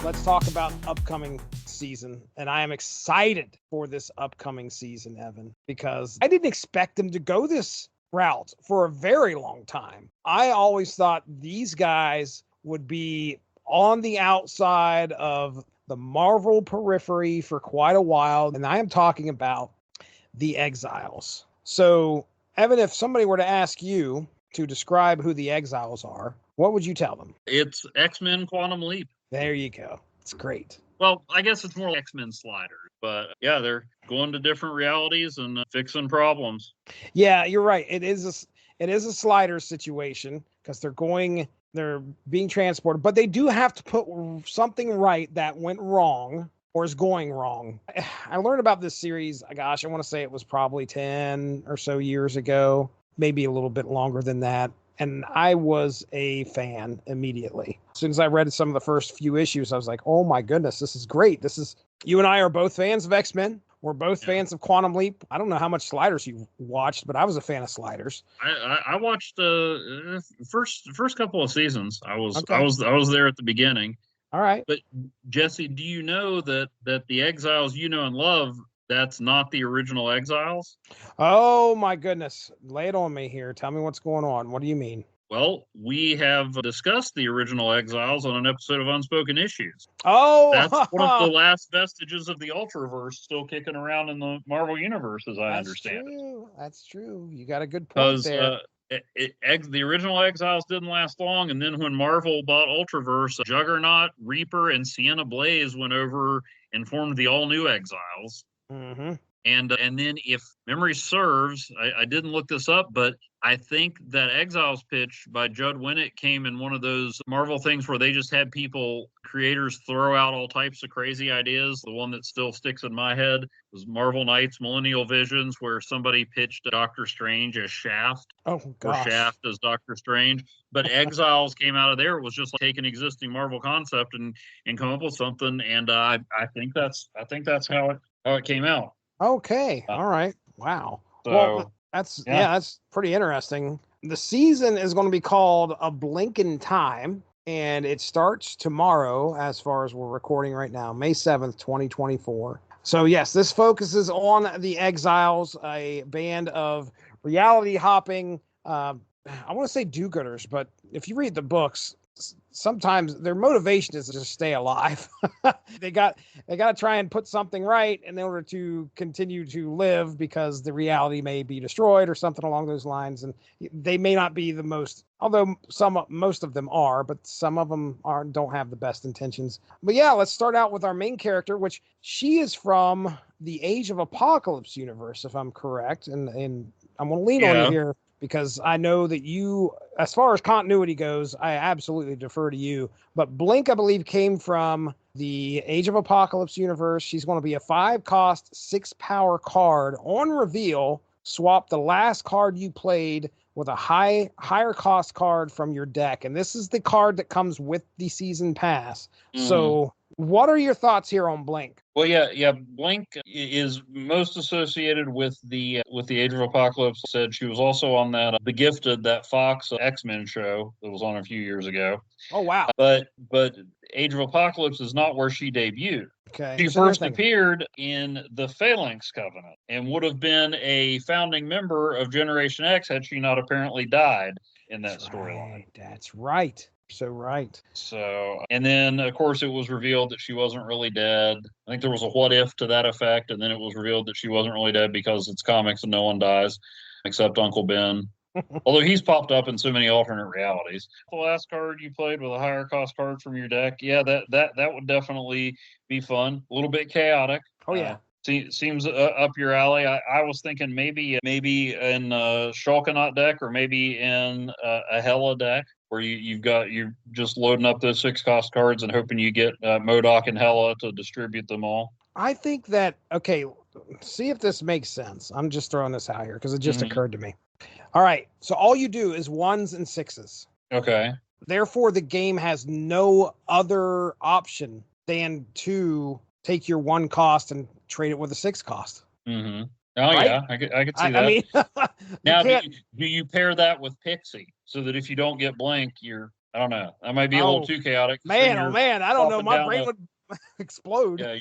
let's talk about upcoming season. And I am excited for this upcoming season, Evan, because I didn't expect them to go this route for a very long time. I always thought these guys would be on the outside of the Marvel periphery for quite a while. And I am talking about the Exiles. So, Evan, if somebody were to ask you to describe who the Exiles are, what would you tell them? It's X-Men Quantum Leap. There you go. It's great. Well, I guess it's more like X-Men Sliders, but yeah, they're going to different realities and fixing problems. Yeah, you're right. It is a slider situation because they're being transported, but they do have to put something right that went wrong or is going wrong. I learned about this series, gosh, I want to say it was probably 10 or so years ago, maybe a little bit longer than that. And I was a fan immediately. As soon as I read some of the first few issues, I was like, oh my goodness, this is great. You and I are both fans of X-Men. We're both fans of Quantum Leap. I don't know how much Sliders you watched, but I was a fan of Sliders. I watched first couple of seasons. I was there at the beginning. All right. But Jesse, do you know that the Exiles you know and love, that's not the original Exiles? Oh my goodness. Lay it on me here. Tell me what's going on. What do you mean? Well, we have discussed the original Exiles on an episode of Unspoken Issues. Oh, that's one of the last vestiges of the Ultraverse still kicking around in the Marvel Universe, as I understand it. That's true. You got a good point there. The original Exiles didn't last long, and then when Marvel bought Ultraverse, Juggernaut, Reaper, and Sienna Blaze went over and formed the all-new Exiles. Mm-hmm. And then, if memory serves, I didn't look this up, but I think that Exiles pitch by Judd Winnett came in one of those Marvel things where they just had creators throw out all types of crazy ideas. The one that still sticks in my head was Marvel Knights Millennial Visions, where somebody pitched Doctor Strange as Shaft. Oh, gosh. Or Shaft as Doctor Strange. But Exiles came out of there. It was just like take an existing Marvel concept and come up with something. And I think that's how it came out. Okay. All right. Wow. So, well, that's pretty interesting. The season is going to be called A Blink in Time, and it starts tomorrow as far as we're recording right now, May 7th, 2024. So yes, this focuses on the Exiles, a band of reality hopping, I want to say do-gooders, but if you read the books, sometimes their motivation is to just stay alive. They got to try and put something right in order to continue to live because the reality may be destroyed or something along those lines. And they may not be the most, although most of them are, but some of them don't have the best intentions. But yeah, let's start out with our main character, which she is from the Age of Apocalypse universe, if I'm correct. And I'm going to lean on you here, because I know that you, as far as continuity goes, I absolutely defer to you. But Blink, I believe, came from the Age of Apocalypse universe. She's going to be a 5-cost, 6-power card. On reveal, swap the last card you played with a higher cost card from your deck. And this is the card that comes with the season pass. Mm-hmm. So what are your thoughts here on Blink? Well, yeah. Blink is most associated with the Age of Apocalypse. Said she was also on that The Gifted, that Fox X-Men show that was on a few years ago. Oh wow! But Age of Apocalypse is not where she debuted. Okay. She first appeared in the Phalanx Covenant and would have been a founding member of Generation X had she not apparently died in that storyline. That's right. So right. So, and then of course it was revealed that she wasn't really dead. I think there was a what if to that effect, and then it was revealed that she wasn't really dead because it's comics and no one dies except Uncle Ben. Although he's popped up in so many alternate realities. The last card you played with a higher cost card from your deck, that would definitely be fun. A little bit chaotic. Oh yeah. Seems up your alley. I was thinking maybe in a Shulkanaut deck or maybe in a Hela deck where you're just loading up those 6-cost cards and hoping you get MODOK and Hela to distribute them all. I think that, okay, see if this makes sense. I'm just throwing this out here because it just occurred to me. All right, so all you do is 1s and 6s. Okay. Therefore, the game has no other option than to take your 1 cost and trade it with a 6 cost. Mm-hmm. Oh, right? Yeah, I could see that. I mean, now, do you pair that with Pixie so that if you don't get Blink, you're I don't know. That might be a little Oh, too chaotic. man, oh man, I don't know. My brain would explode. Yeah,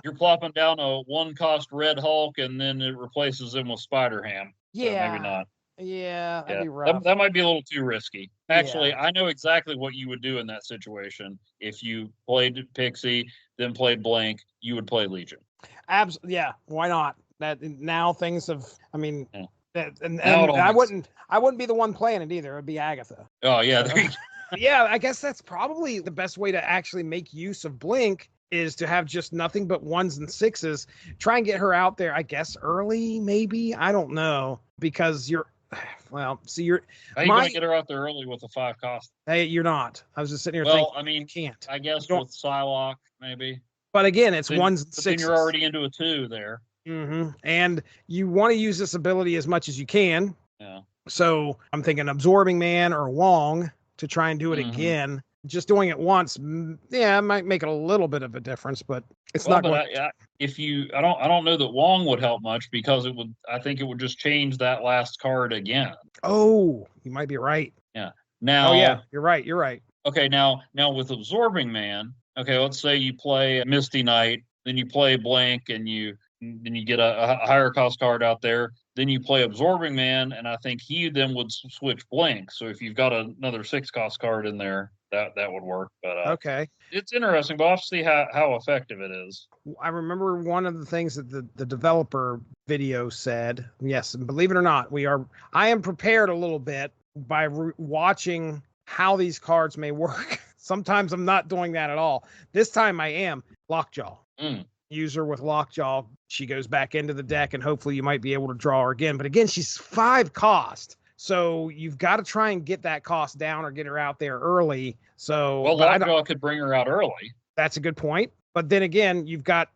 you're plopping down a one cost Red Hulk, and then it replaces him with Spider Ham. So maybe Yeah. not. Yeah, that'd Yeah, be rough. that might be a little too risky. Actually, Yeah. I know exactly what you would do in that situation. If you played Pixie, then played Blank, you would play Legion. Yeah, why not? That now things have, I mean, Yeah. and Now it all I makes wouldn't be the one playing it either. It'd be Agatha. Oh yeah, So, yeah, I guess that's probably the best way to actually make use of Blink is to have just nothing but ones and sixes. Try and get her out there, I guess, early, maybe. I don't know. Because well, see, how you gonna get her out there early with a 5 cost? Hey, you're not. I was just sitting here Well, thinking, I mean, you can't. I guess You with Psylocke, maybe. But again, it's Then, ones and but sixes. then you're already into a 2 there. And you want to use this ability as much as you can. Yeah. So I'm thinking Absorbing Man or Wong to try and do it again. Just doing it once, yeah, it might make it a little bit of a difference, but it's not going. I don't know that Wong would help much because I think it would just change that last card again. Oh, you might be right. Yeah. Now. Oh yeah, you're right. You're right. Okay. Now with Absorbing Man. Okay, let's say you play Misty Knight, then you play Blank, and then you get a higher cost card out there. Then you play Absorbing Man, and I think he then would switch Blank. So if you've got another 6 cost card in there, that would work. But okay, it's interesting. But I'll see how effective it is. I remember one of the things that the developer video said. Yes, and believe it or not, I am prepared a little bit by watching how these cards may work. Sometimes I'm not doing that at all. This time I am. Lockjaw. User with Lockjaw. She goes back into the deck, and hopefully you might be able to draw her again. But again, she's 5 cost. So you've got to try and get that cost down or get her out there early. So Lockjaw could bring her out early. That's a good point. But then again, you've got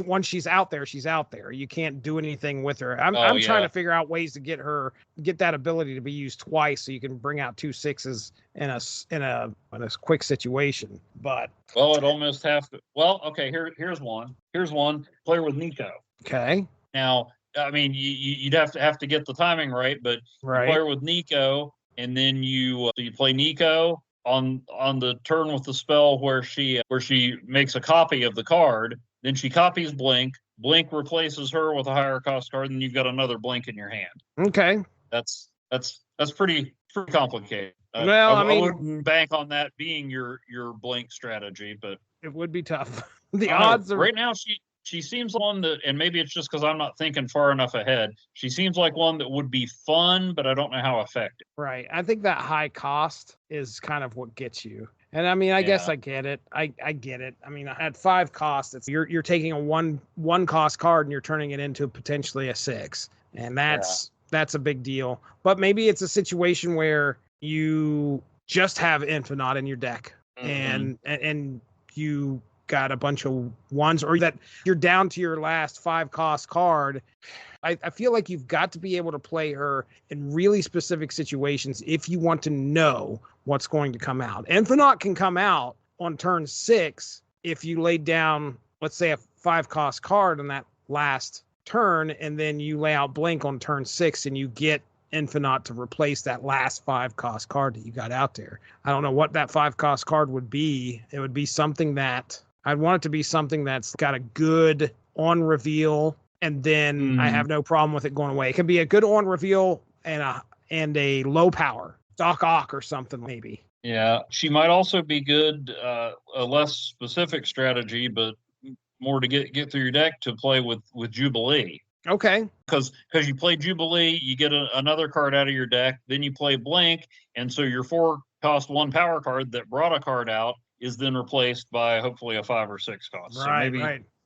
once she's out there, she's out there. You can't do anything with her. I'm trying to figure out ways to get that ability to be used twice, so you can bring out 2 6s in a quick situation. But it almost have to. Well, okay. Here's one. Player with Nico. Okay. Now, I mean, you'd have to get the timing right, but right. Player with Nico, and then you play Nico on the turn with the spell where she makes a copy of the card. Then she copies Blink. Blink replaces her with a higher cost card, and you've got another Blink in your hand. Okay. That's pretty complicated. Well, I wouldn't bank on that being your Blink strategy, but it would be tough. The odds are right now. She seems one that, and maybe it's just because I'm not thinking far enough ahead. She seems like one that would be fun, but I don't know how effective. Right. I think that high cost is kind of what gets you. And I mean, I guess I get it. I get it. I mean, at 5 costs, you're taking a one cost card and you're turning it into potentially a 6, and that's a big deal. But maybe it's a situation where you just have Infinite in your deck, and you got a bunch of ones, or that you're down to your last 5 cost card. I feel like you've got to be able to play her in really specific situations if you want to know what's going to come out. Infinite can come out on turn 6 if you laid down, let's say, a 5 cost card on that last turn, and then you lay out Blink on turn 6 and you get Infinite to replace that last 5 cost card that you got out there. I don't know what that 5 cost card would be. It would be something that I'd want it to be something that's got a good on reveal, and then I have no problem with it going away. It can be a good on reveal and a low power Doc Ock or something, maybe. Yeah, she might also be good, a less specific strategy, but more to get through your deck to play with Jubilee. Okay. Because you play Jubilee, you get another card out of your deck, then you play Blink, and so your 4 cost 1 power card that brought a card out is then replaced by hopefully a 5 or 6 cost. Right,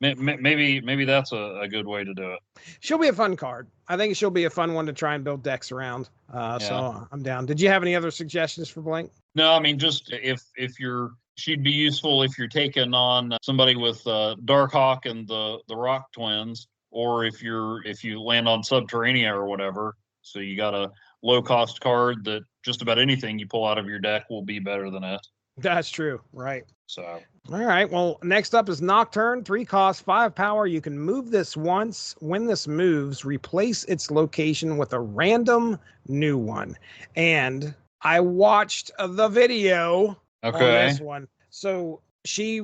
maybe that's a good way to do it. She'll be a fun card. I think she'll be a fun one to try and build decks around. So I'm down. Did you have any other suggestions for Blink? No, I mean, just if she'd be useful if you're taking on somebody with Darkhawk and the Rock Twins, or if you land on Subterranea or whatever. So you got a low cost card that just about anything you pull out of your deck will be better than it. That's true. Right. So, all right. Well, next up is Nocturne, 3 cost, 5 power. You can move this once. When this moves, replace its location with a random new one. And I watched the video on Okay. this one. So she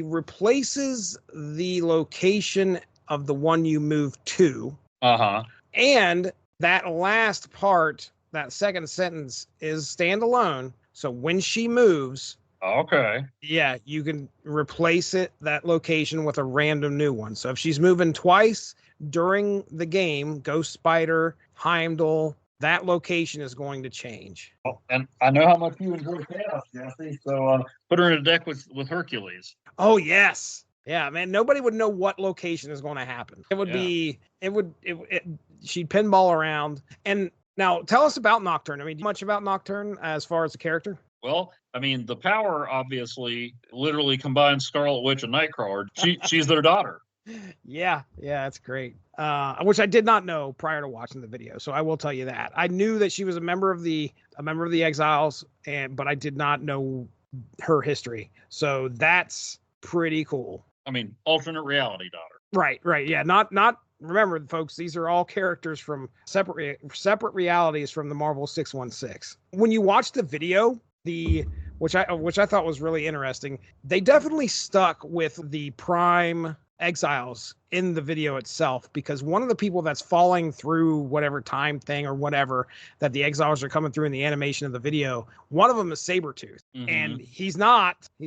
replaces the location of the one you move to, Uh-huh. and that last part, that second sentence, is standalone. So when she moves, Okay. yeah, you can replace that location with a random new one. So if she's moving twice during the game, Ghost Spider, Heimdall, that location is going to change. Well, and I know how much you enjoy chaos, Jesse. So put her in a deck with Hercules. Oh yes. Yeah, man, nobody would know what location is going to happen. It would be she'd pinball around. And now tell us about Nocturne. I mean, much about Nocturne as far as the character? Well, I mean, the power obviously literally combines Scarlet Witch and Nightcrawler. She's their daughter. Yeah, that's great. Which I did not know prior to watching the video, so I will tell you that. I knew that she was a member of the Exiles, but I did not know her history. So that's pretty cool. I mean, alternate reality daughter. Right. Yeah, not remember, folks, these are all characters from separate realities from the Marvel 616. When you watch the video, which I thought was really interesting, they definitely stuck with the Prime Exiles in the video itself, because one of the people that's falling through whatever time thing or whatever that the Exiles are coming through in the animation of the video, one of them is Sabretooth. Mhm. And he's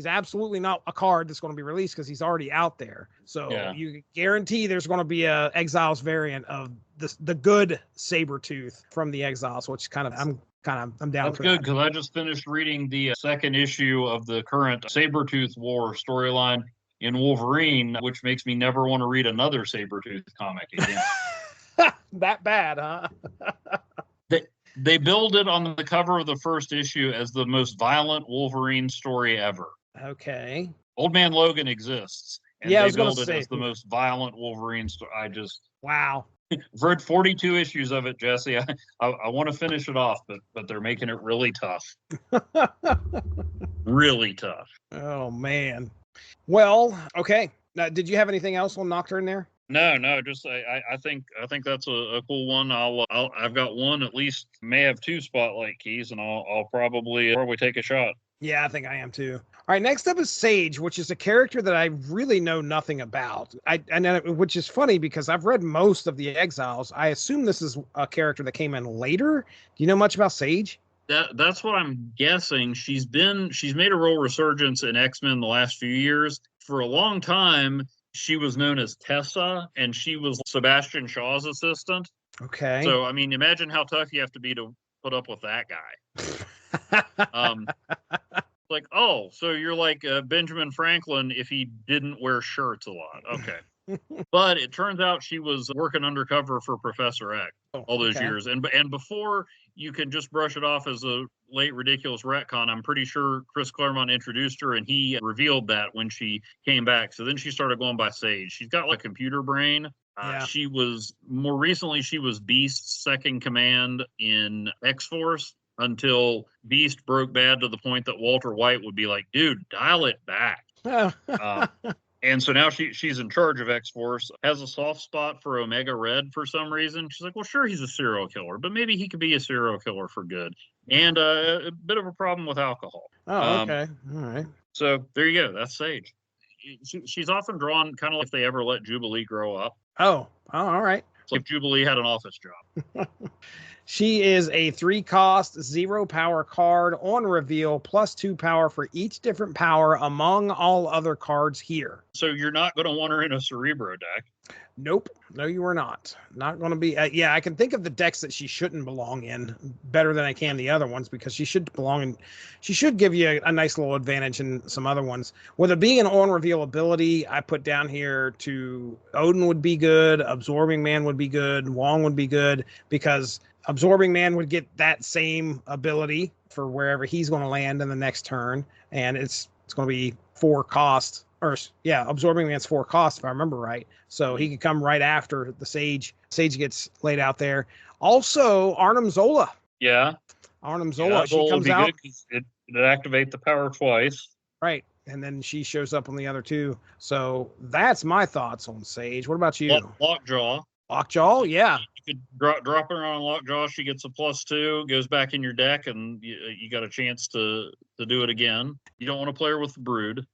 absolutely not a card that's going to be released because he's already out there. So you guarantee there's going to be a Exiles variant of the good Sabretooth from the Exiles, which I'm down That's for good, that. because I just finished reading the second issue of the current Sabretooth War storyline in Wolverine, which makes me never want to read another Sabretooth comic again. That bad, huh? They billed it on the cover of the first issue as the most violent Wolverine story ever. Okay. Old Man Logan exists, and Yeah, I they was gonna billed it say as the most violent Wolverine story. wow. I've read 42 issues of it, Jesse. I want to finish it off, but they're making it really tough. Really tough. Oh man. Well, okay. Now, did you have anything else on Nocturne there? No, just I think that's a cool one. I've got one, at least may have two spotlight keys, and I'll probably take a shot. Yeah, I think I am too. All right, next up is Sage, which is a character that I really know nothing about. Which is funny because I've read most of the Exiles. I assume this is a character that came in later. Do you know much about Sage? That's what I'm guessing. She's made a real resurgence in X-Men the last few years. For a long time, she was known as Tessa, and she was Sebastian Shaw's assistant. Okay. So, I mean, imagine how tough you have to be to put up with that guy. Like, oh, so you're like Benjamin Franklin if he didn't wear shirts a lot. Okay. But it turns out she was working undercover for Professor X all those years. And before you can just brush it off as a late ridiculous retcon, I'm pretty sure Chris Claremont introduced her and he revealed that when she came back. So then she started going by Sage. She's got like a computer brain. She was Beast's second command in X-Force until Beast broke bad to the point that Walter White would be like, dude, dial it back. And so now she's in charge of X-Force, has a soft spot for Omega Red for some reason. She's like, well, sure, he's a serial killer, but maybe he could be a serial killer for good. And a bit of a problem with alcohol. Oh, okay. All right. So there you go. That's Sage. She's often drawn kind of like if they ever let Jubilee grow up. Oh, all right. It's like Jubilee had an office job. She is a 3-cost, 0 power card on reveal, +2 power for each different power among all other cards here. So you're not going to want her in a Cerebro deck. Nope. No, you are not. Not going to be. Yeah, I can think of the decks that she shouldn't belong in better than I can the other ones, because she should belong in. She should give you a nice little advantage in some other ones. With it being an on reveal ability, I put down here to Odin would be good, Absorbing Man would be good, Wong would be good, because Absorbing Man would get that same ability for wherever he's going to land in the next turn, and it's going to be 4 cost. Absorbing Man's 4 cost, if I remember right. So he could come right after the Sage. Sage gets laid out there. Also, Arnim Zola. Yeah. Arnim Zola. She comes out. It activate the power twice. Right. And then she shows up on the other two. So that's my thoughts on Sage. What about you? Lockjaw. Lockjaw, yeah. could drop her on Lockjaw. She gets a +2, goes back in your deck, and you got a chance to do it again. You don't want to play her with the Brood.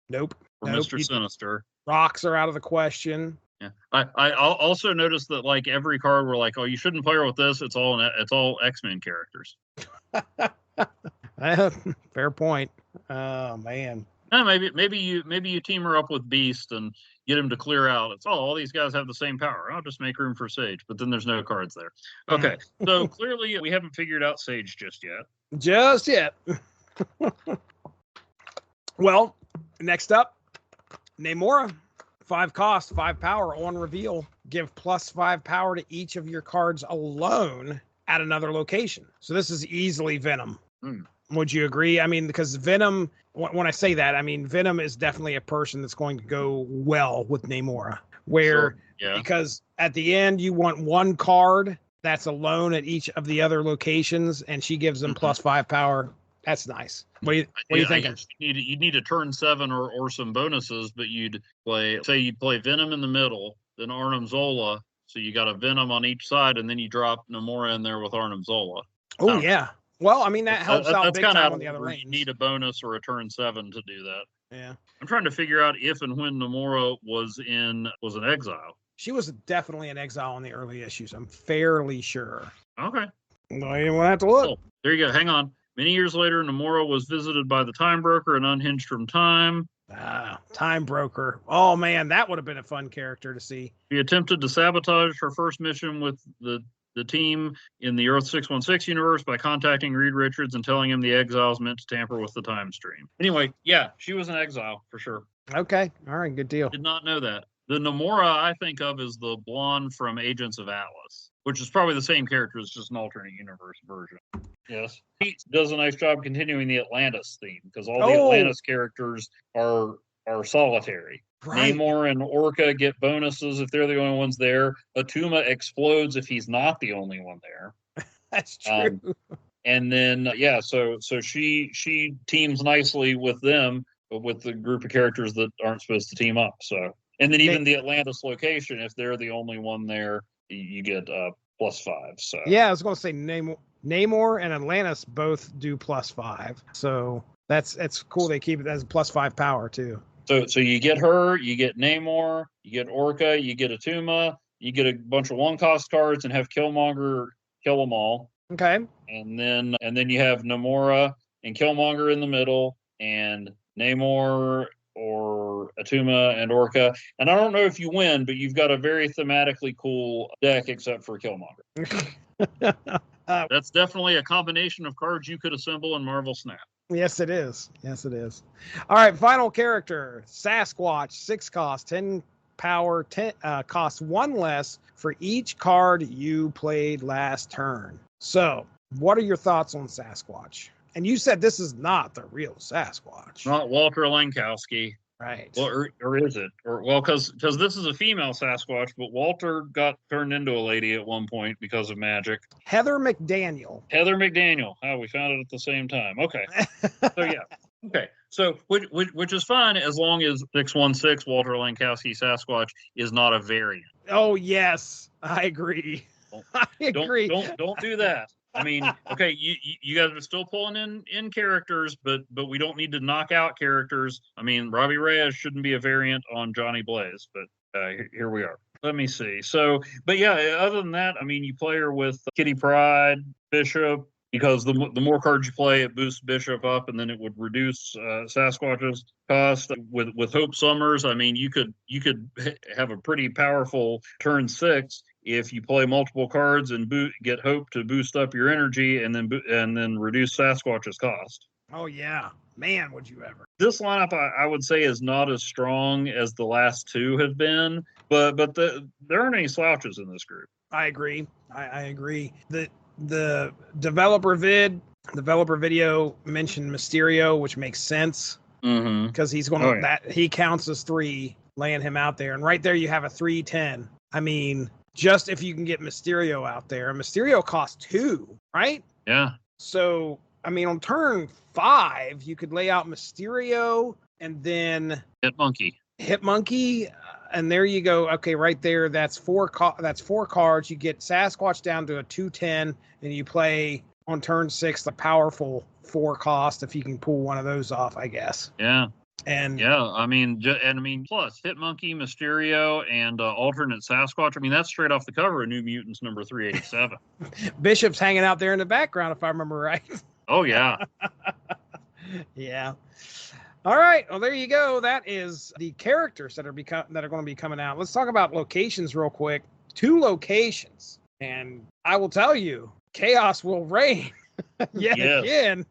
Nope. Or Mr. Sinister. Rocks are out of the question. Yeah. I also noticed that like every card we're like, oh, you shouldn't play her with this. It's all X-Men characters. Fair point. Oh man. Maybe you team her up with Beast and get him to clear out. It's all these guys have the same power. I'll just make room for Sage, but then there's no cards there. Okay, so clearly we haven't figured out Sage just yet. Just yet. Well, next up, Namora. 5 cost, 5 power on reveal. Give +5 power to each of your cards alone at another location. So this is easily Venom. Would you agree? I mean, because Venom, when I say that, I mean, Venom is definitely a person that's going to go well with Namora. Where, because at the end, you want one card that's alone at each of the other locations, and she gives them +5 power. That's nice. What are you thinking? You'd need a turn 7 or some bonuses, but you'd play Venom in the middle, then Arnim Zola. So you got a Venom on each side, and then you drop Namora in there with Arnim Zola. Oh, yeah. Well, I mean, that helps out big time on the other lanes. You lanes. need a bonus or a turn 7 to do that. Yeah. I'm trying to figure out if and when Namora was an exile. She was definitely an exile in the early issues. I'm fairly sure. Okay. Well, you won't have to look. Oh, there you go. Hang on. Many years later, Namora was visited by the Time Broker and unhinged from time. Time Broker. Oh, man, that would have been a fun character to see. She attempted to sabotage her first mission with the team in the Earth 616 universe by contacting Reed Richards and telling him the Exiles meant to tamper with the time stream. Anyway, yeah, she was an exile for sure. Okay. All right. Good deal. Did not know that. The Namora I think of is the blonde from Agents of Atlas, which is probably the same character. It's just an alternate universe version. Yes. Pete does a nice job continuing the Atlantis theme because all the Atlantis characters are solitary. Right. Namor and Orca get bonuses if they're the only ones there. Atuma explodes if he's not the only one there. That's true. And then so she teams nicely with them, but with the group of characters that aren't supposed to team up. So, and then even the Atlantis location, if they're the only one there, you get +5. So yeah, I was going to say Namor and Atlantis both do +5. So that's cool. They keep it as +5 power too. So you get her, you get Namor, you get Orca, you get Atuma, you get a bunch of 1-cost cards and have Killmonger kill them all. Okay. And then you have Namora and Killmonger in the middle, and Namor or Atuma and Orca. And I don't know if you win, but you've got a very thematically cool deck except for Killmonger. That's definitely a combination of cards you could assemble in Marvel Snap. Yes, it is. Yes, it is. All right, final character, Sasquatch, 6 cost, 10 power, 10 costs 1 less for each card you played last turn. So, what are your thoughts on Sasquatch? And you said this is not the real Sasquatch. Not Walter Lankowski. Right. Well, or is it? Because this is a female Sasquatch, but Walter got turned into a lady at one point because of magic. Heather McDaniel. Oh, we found it at the same time. Okay. So, yeah. Okay. So, which is fine as long as 616 Walter Lankowski Sasquatch is not a variant. Oh, yes. I agree. I agree. Don't do that. I mean, okay, you guys are still pulling in characters, but we don't need to knock out characters. I mean, Robbie Reyes shouldn't be a variant on Johnny Blaze, but here we are. Let me see. So, but yeah, other than that, I mean, you play her with Kitty Pryde, Bishop, because the more cards you play, it boosts Bishop up, and then it would reduce Sasquatch's cost. With Hope Summers, I mean, you could have a pretty powerful turn 6 if you play multiple cards and get Hope to boost up your energy, and then reduce Sasquatch's cost. Oh yeah, man, would you ever? This lineup, I would say, is not as strong as the last 2 have been, but there aren't any slouches in this group. I agree. I agree. The developer video mentioned Mysterio, which makes sense because he's going to he counts as 3, laying him out there, and right there you have a 3/10. I mean, just if you can get Mysterio out there, and Mysterio costs 2, right? Yeah. So I mean, on turn 5, you could lay out Mysterio and then Hit Monkey, And there you go. Okay, right there. That's that's 4 cards. You get Sasquatch down to a 2/10, and you play on turn 6 the powerful 4 cost if you can pull one of those off, I guess. Yeah. And yeah, I mean, plus Hit Monkey, Mysterio, and alternate Sasquatch. I mean, that's straight off the cover of New Mutants number 387. Bishop's hanging out there in the background, if I remember right. Oh yeah. Yeah. All right. Well, there you go. That is the characters that are going to be coming out. Let's talk about locations real quick. 2 locations, and I will tell you, chaos will reign yet again.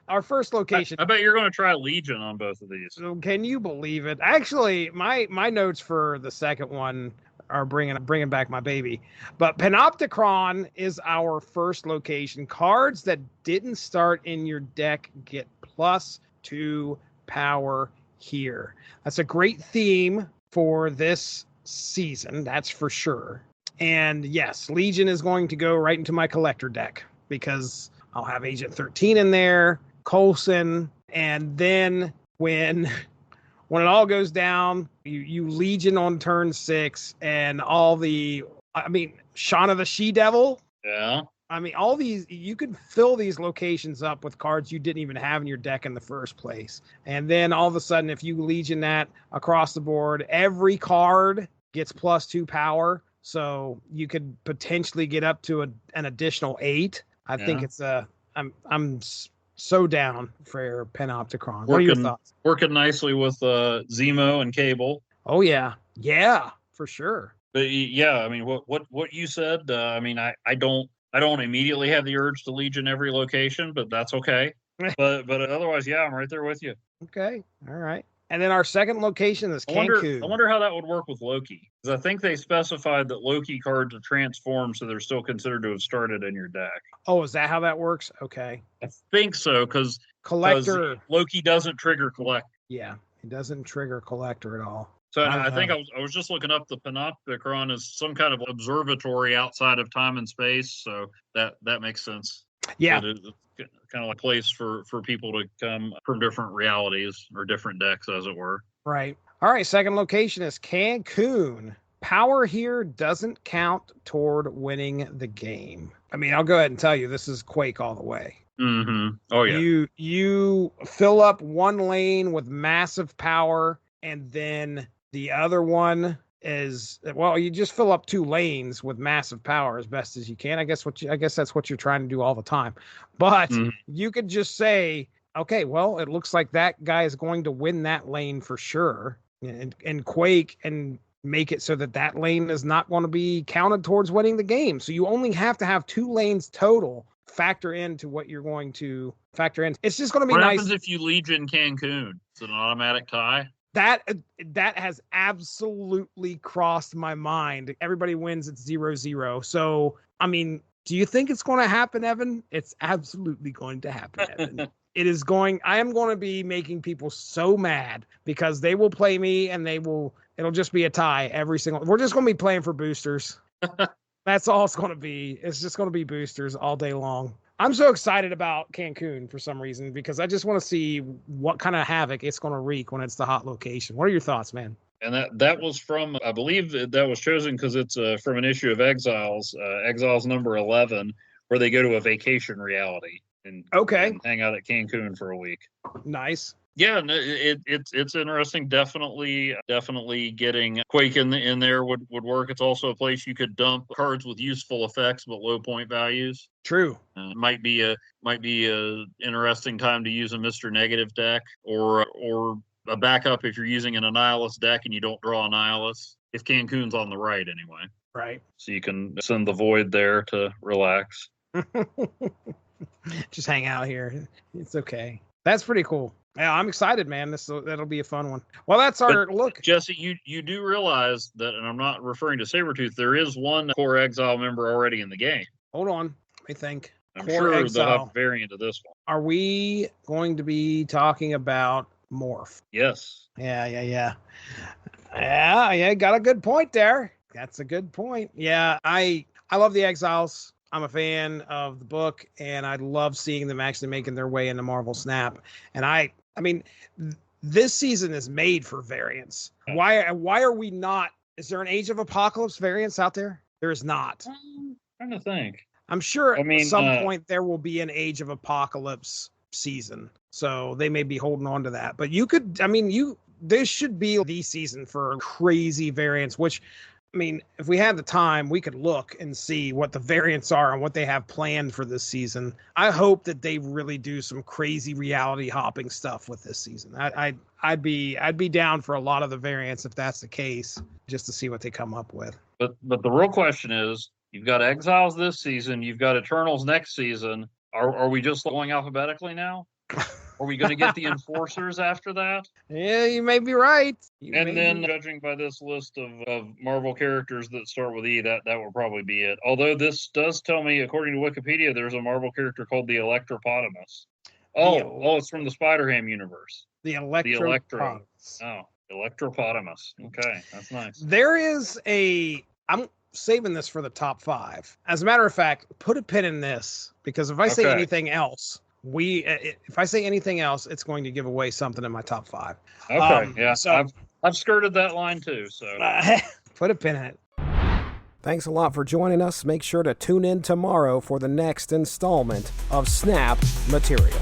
Our first location. I bet you're going to try Legion on both of these. So can you believe it? Actually, my notes for the second one are bringing back my baby. But Panopticon is our first location. Cards that didn't start in your deck get +2 power here. That's a great theme for this season, that's for sure. And yes, Legion is going to go right into my collector deck because I'll have Agent 13 in there, Coulson, and then when it all goes down, you Legion on turn 6 and Shauna the She-Devil. Yeah. I mean, all these, you could fill these locations up with cards you didn't even have in your deck in the first place. And then all of a sudden, if you Legion that across the board, every card gets +2 power. So you could potentially get up to an additional 8. I think it's I'm so down for Panopticon. What are your thoughts? Working nicely with Zemo and Cable. Oh yeah. Yeah, for sure. But yeah, I mean, what you said, I mean, I don't immediately have the urge to Legion every location, but that's okay. but otherwise, yeah, I'm right there with you. Okay. All right. And then our second location is Cancun. I wonder how that would work with Loki. Because I think they specified that Loki cards are transformed, so they're still considered to have started in your deck. Oh, is that how that works? Okay. I think so, because Collector. Loki doesn't trigger Collector. Yeah, he doesn't trigger Collector at all. So I think I was just looking up the Panopticon as some kind of observatory outside of time and space, so that makes sense. Yeah. It's kind of like a place for people to come from different realities or different decks, as it were. Right. All right. Second location is Cancun. Power here doesn't count toward winning the game. I mean, I'll go ahead and tell you, this is Quake all the way. Mm-hmm. Oh, yeah. You fill up one lane with massive power, and then the other one is, well, you just fill up 2 lanes with massive power as best as you can. I guess that's what you're trying to do all the time. But you could just say, okay, well, it looks like that guy is going to win that lane for sure, and Quake and make it so that lane is not going to be counted towards winning the game. So you only have to have 2 lanes total factor into what you're going to factor in. It's just going to be nice. What happens if you Legion Cancun? Is it an automatic tie? That has absolutely crossed my mind. Everybody wins at 0-0. So, I mean, do you think it's going to happen, Evan? It's absolutely going to happen, Evan. I am going to be making people so mad because they will play me and it'll just be a tie every single. We're just going to be playing for boosters. That's all it's going to be. It's just going to be boosters all day long. I'm so excited about Cancun for some reason because I just want to see what kind of havoc it's going to wreak when it's the hot location. What are your thoughts, man? And that was from, I believe that was chosen because it's from an issue of Exiles, Exiles number 11, where they go to a vacation reality and hang out at Cancun for a week. Nice. Yeah, it's interesting. Definitely getting Quake in there would work. It's also a place you could dump cards with useful effects but low point values. True. Might be a interesting time to use a Mr. Negative deck or a backup if you're using an Annihilus deck and you don't draw Annihilus. If Cancun's on the right, anyway. Right. So you can send the Void there to relax. Just hang out here. It's okay. That's pretty cool. Yeah, I'm excited, man. That'll be a fun one. Well, that's our look. Jesse, you do realize that, and I'm not referring to Sabretooth, there is one core Exile member already in the game. Hold on. Let me think. I'm core sure Exile. they'll have a variant of this one. Are we going to be talking about Morph? Yes. Yeah. Got a good point there. That's a good point. Yeah, I love the Exiles. I'm a fan of the book, and I love seeing them actually making their way into Marvel Snap. And I mean, This season is made for variants. Why are we not? Is there an Age of Apocalypse variants out there? There is not. I'm trying to think. I'm sure I mean, at some point there will be an Age of Apocalypse season. So they may be holding on to that. But this should be the season for crazy variants, which, I mean, if we had the time, we could look and see what the variants are and what they have planned for this season. I hope that they really do some crazy reality hopping stuff with this season. I'd be down for a lot of the variants if that's the case, just to see what they come up with. But the real question is, you've got Exiles this season, you've got Eternals next season. Are we just going alphabetically now? Are we going to get the Enforcers after that? Yeah, you may be right. Judging by this list of Marvel characters that start with E, that will probably be it. Although this does tell me, according to Wikipedia, there's a Marvel character called the Electropotamus. It's from the Spider-Ham universe. The Electropotamus. Electropotamus. Okay, that's nice. There is I'm saving this for the top 5. As a matter of fact, put a pin in this, because if I say anything else, it's going to give away something in my top 5. Okay, so I've skirted that line too. So put a pin in it. Thanks a lot for joining us. Make sure to tune in tomorrow for the next installment of Snap Material.